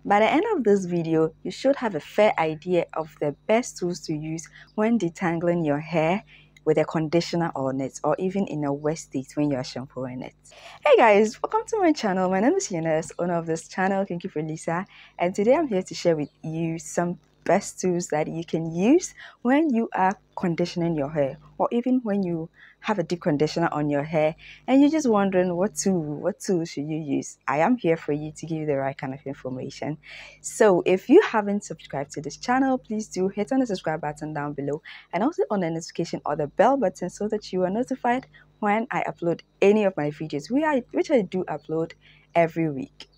By the end of this video, you should have a fair idea of the best tools to use when detangling your hair with a conditioner on it, or even in a wet state when you are shampooing it. Hey guys, welcome to my channel. My name is Eunice, owner of this channel. Thank you for Lisa. And today I'm here to share with you some best tools that you can use when you are conditioning your hair, or even when you have a deep conditioner on your hair and you're just wondering what tool should you use. I am here for you to give you the right kind of information. So if you haven't subscribed to this channel, please do hit on the subscribe button down below and also on the notification or the bell button so that you are notified when I upload any of my videos, which I do upload every week.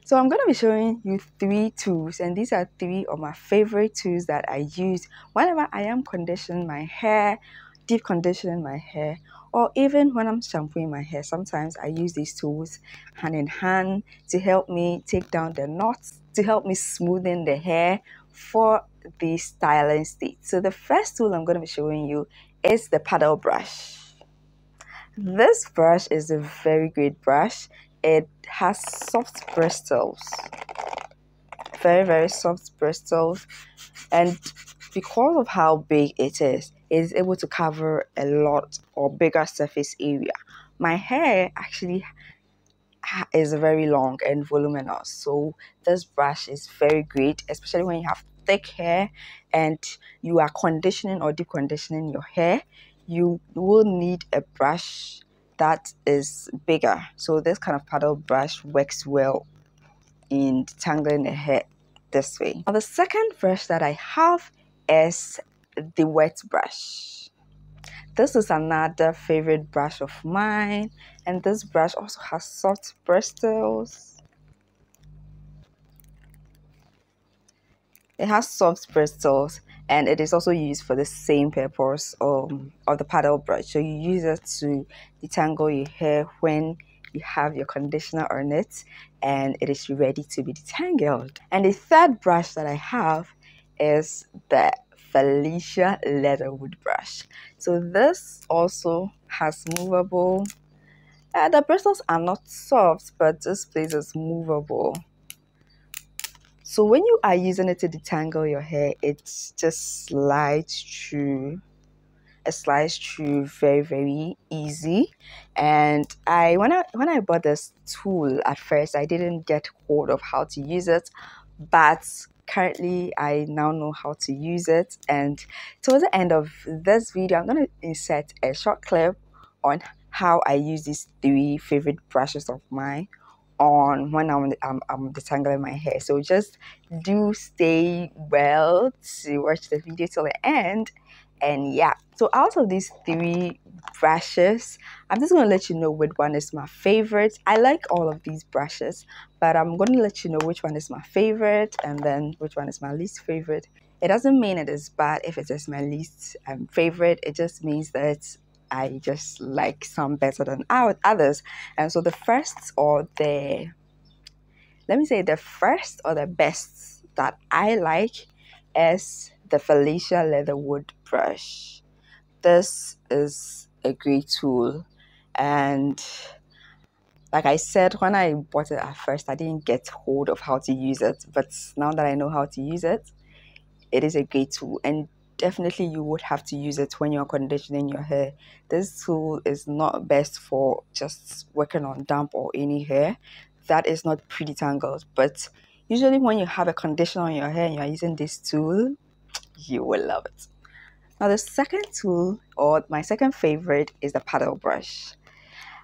So I'm going to be showing you 3 tools, and these are 3 of my favorite tools that I use whenever I am conditioning my hair, deep conditioning my hair, or even when I'm shampooing my hair. Sometimes I use these tools hand in hand to help me take down the knots, to help me smoothen the hair for the styling state. So the first tool I'm going to be showing you is the paddle brush. This brush is a very great brush. It has soft bristles, very soft bristles, and because of how big it is able to cover a lot or bigger surface area. My hair actually is very long and voluminous, so this brush is very great, especially when you have thick hair and you are conditioning or deep conditioning your hair. You will need a brush that is bigger, so this kind of paddle brush works well in detangling the hair this way. Now the second brush that I have is the wet brush. This is another favorite brush of mine, and this brush also has soft bristles. It has soft bristles, and it is also used for the same purpose of the paddle brush. So you use it to detangle your hair when you have your conditioner on it and it is ready to be detangled. And the third brush that I have is the Felicia Leatherwood brush. So this also has movable. The bristles are not soft, but this place is movable. So when you are using it to detangle your hair, it just slides through. It slides through very easy. And when I bought this tool at first, I didn't get hold of how to use it, but currently I now know how to use it. And towards the end of this video, I'm going to insert a short clip on how I use these 3 favorite brushes of mine on when I'm detangling my hair. So just do stay well to watch the video till the end. And yeah, so out of these 3 brushes, I'm just going to let you know which one is my favorite. I like all of these brushes, but I'm going to let you know which one is my favorite and then which one is my least favorite. It doesn't mean it is bad if it is my least favorite. It just means that I just like some better than others. And so the first or the best that I like is the Felicia Leatherwood brush. This is a great tool, and like I said, when I bought it at first, I didn't get hold of how to use it, but now that I know how to use it, it is a great tool. And definitely you would have to use it when you're conditioning your hair. This tool is not best for just working on damp or any hair that is not pre-detangled, but usually when you have a conditioner on your hair and you're using this tool, you will love it. Now the second tool, or my second favorite, is the paddle brush.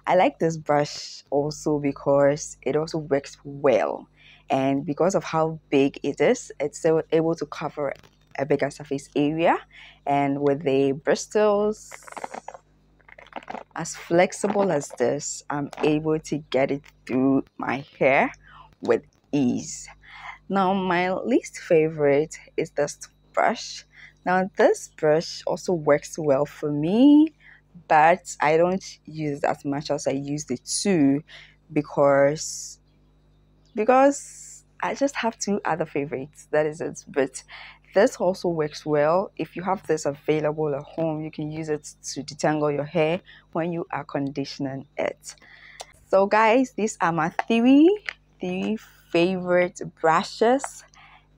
I like this brush also because it also works well, and because of how big it is, it's still able to cover a bigger surface area, and with the bristles as flexible as this, I'm able to get it through my hair with ease. Now my least favorite is this brush. Now this brush also works well for me, but I don't use it as much as I used it to because I just have 2 other favorites. That is it. But this also works well. If you have this available at home, you can use it to detangle your hair when you are conditioning it. So guys, these are my three favorite brushes.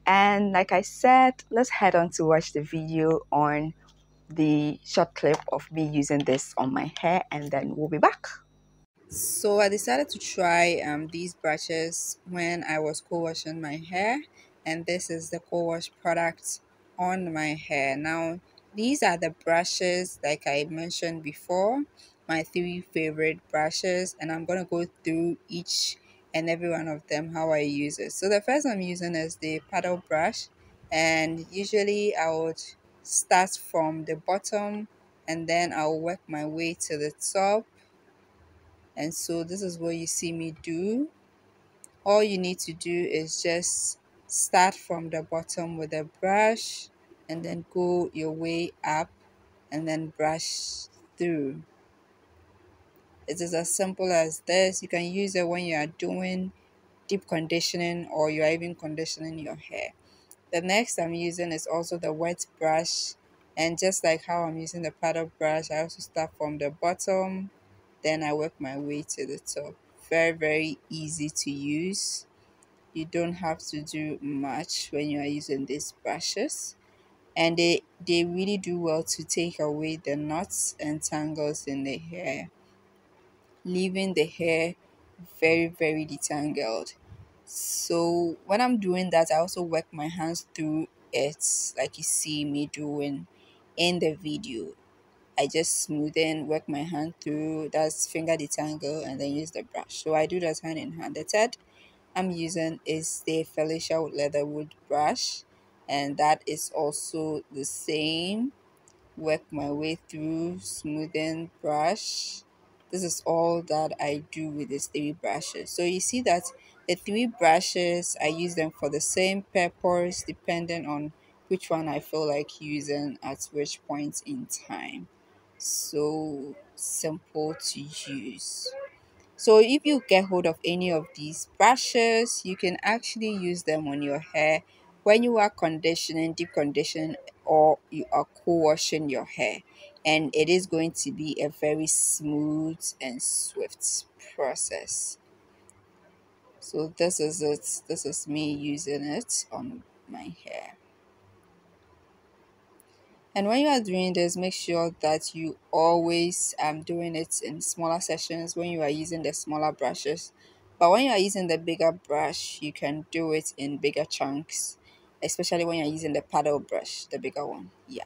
And like I said, let's head on to watch the video on the short clip of me using this on my hair, and then we'll be back. So I decided to try these brushes when I was co-washing my hair, and this is the co-wash product on my hair. Now these are the brushes like I mentioned before, my three favorite brushes, and I'm gonna go through each and every one of them how I use it. So the first I'm using is the paddle brush, and usually I would start from the bottom and then I'll work my way to the top. And so this is what you see me do. All you need to do is just start from the bottom with a brush and then go your way up and then brush through. It is as simple as this. You can use it when you are doing deep conditioning or you are even conditioning your hair. The next I'm using is also the wet brush, and just like how I'm using the paddle brush, I also start from the bottom, then I work my way to the top. Very, very easy to use. You don't have to do much when you are using these brushes, and they really do well to take away the knots and tangles in the hair, leaving the hair very, very detangled. So when I'm doing that, I also work my hands through it like you see me doing in the video. I just smoothen, work my hand through, that's finger detangle, and then use the brush. So I do that hand in hand. The third I'm using is the Felicia Leatherwood brush, and that is also the same. Work my way through, smoothing, brush. This is all that I do with these three brushes. So you see that the three brushes, I use them for the same purpose depending on which one I feel like using at which point in time. So simple to use. So if you get hold of any of these brushes, you can actually use them on your hair when you are conditioning, deep conditioning, or you are co-washing your hair. And it is going to be a very smooth and swift process. So this is it. This is me using it on my hair. And when you are doing this, make sure that you always doing it in smaller sessions when you are using the smaller brushes. But when you are using the bigger brush, you can do it in bigger chunks, especially when you're using the paddle brush, the bigger one. Yeah.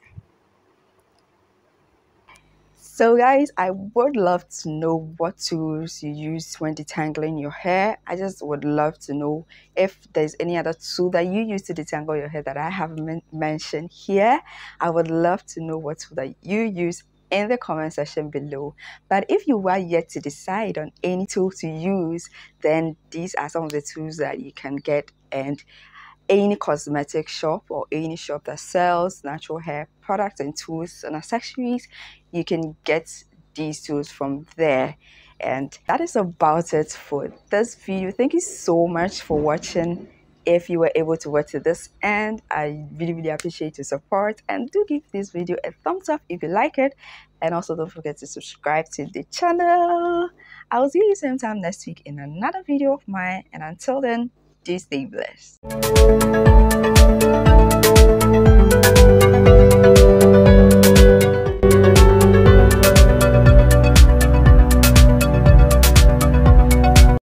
So guys, I would love to know what tools you use when detangling your hair. I just would love to know if there's any other tool that you use to detangle your hair that I haven't mentioned here. I would love to know what tool that you use in the comment section below. But if you are yet to decide on any tool to use, then these are some of the tools that you can get, and any cosmetic shop or any shop that sells natural hair products and tools and accessories, you can get these tools from there. And that is about it for this video. Thank you so much for watching. If you were able to watch to this end, I really, really appreciate your support, and do give this video a thumbs up if you like it, and also don't forget to subscribe to the channel. I will see you same time next week in another video of mine, and until then, do stay blessed.